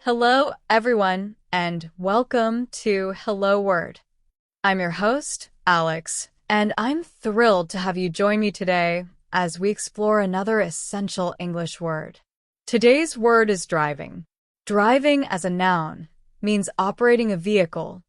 Hello, everyone, and welcome to Hello Word. I'm your host, Alex, and I'm thrilled to have you join me today as we explore another essential English word. Today's word is driving. Driving as a noun means operating a vehicle.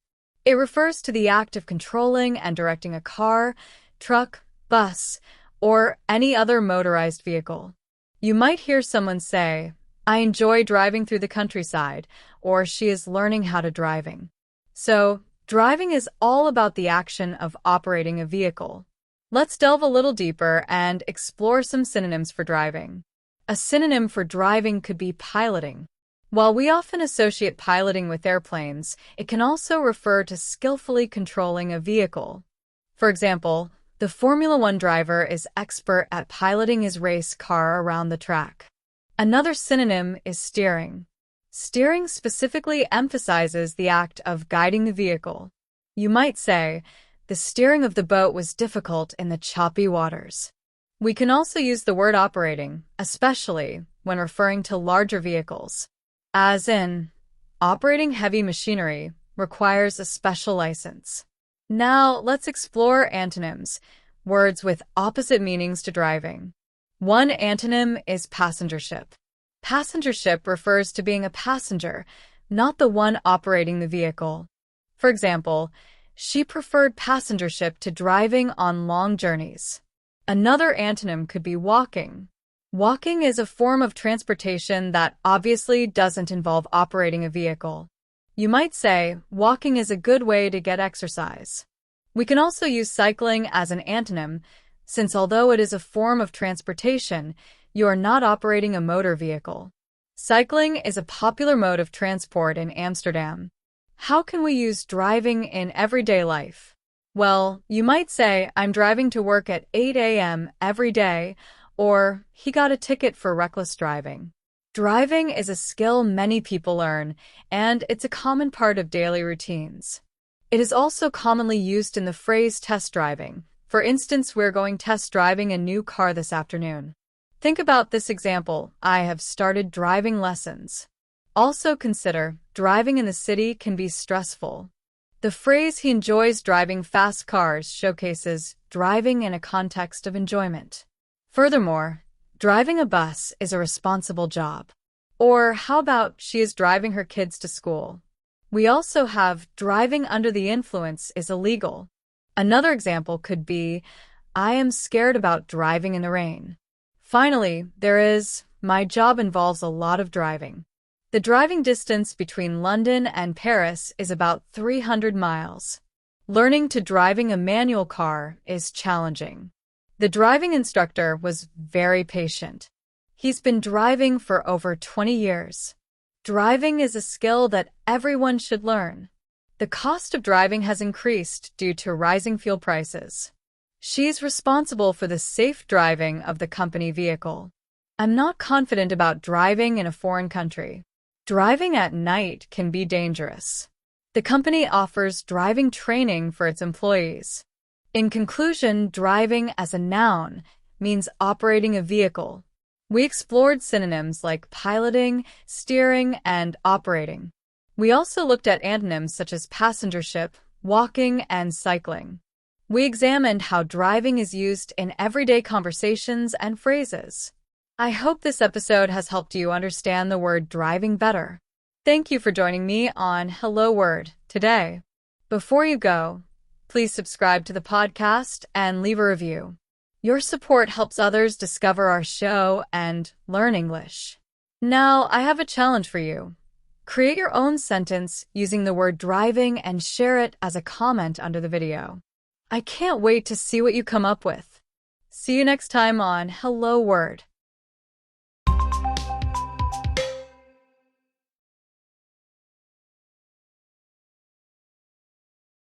It refers to the act of controlling and directing a car, truck, bus, or any other motorized vehicle. You might hear someone say, "I enjoy driving through the countryside," or "she is learning how to driving." So, driving is all about the action of operating a vehicle. Let's delve a little deeper and explore some synonyms for driving. A synonym for driving could be piloting. While we often associate piloting with airplanes, it can also refer to skillfully controlling a vehicle. For example, the Formula One driver is expert at piloting his race car around the track. Another synonym is steering. Steering specifically emphasizes the act of guiding the vehicle. You might say, "The steering of the boat was difficult in the choppy waters." We can also use the word operating, especially when referring to larger vehicles. As in, operating heavy machinery requires a special license. Now, let's explore antonyms, words with opposite meanings to driving. One antonym is passengership. Passengership refers to being a passenger, not the one operating the vehicle. For example, she preferred passengership to driving on long journeys. Another antonym could be walking. Walking is a form of transportation that obviously doesn't involve operating a vehicle. You might say, walking is a good way to get exercise. We can also use cycling as an antonym, since although it is a form of transportation, you are not operating a motor vehicle. Cycling is a popular mode of transport in Amsterdam. How can we use driving in everyday life? Well, you might say, "I'm driving to work at 8 a.m. every day," or "he got a ticket for reckless driving." Driving is a skill many people learn, and it's a common part of daily routines. It is also commonly used in the phrase test driving. For instance, we're going test driving a new car this afternoon. Think about this example, "I have started driving lessons." Also consider, driving in the city can be stressful. The phrase "he enjoys driving fast cars" showcases driving in a context of enjoyment. Furthermore, driving a bus is a responsible job. Or how about "she is driving her kids to school"? We also have driving under the influence is illegal. Another example could be, "I am scared about driving in the rain." Finally, there is, "my job involves a lot of driving." The driving distance between London and Paris is about 300 miles. Learning to driving a manual car is challenging. The driving instructor was very patient. He's been driving for over 20 years. Driving is a skill that everyone should learn. The cost of driving has increased due to rising fuel prices. She's responsible for the safe driving of the company vehicle. I'm not confident about driving in a foreign country. Driving at night can be dangerous. The company offers driving training for its employees. In conclusion, driving as a noun means operating a vehicle. We explored synonyms like piloting, steering, and operating. We also looked at antonyms such as passengership, walking, and cycling. We examined how driving is used in everyday conversations and phrases. I hope this episode has helped you understand the word driving better. Thank you for joining me on Hello Word today. Before you go, please subscribe to the podcast and leave a review. Your support helps others discover our show and learn English. Now, I have a challenge for you. Create your own sentence using the word driving and share it as a comment under the video. I can't wait to see what you come up with. See you next time on Hello Word.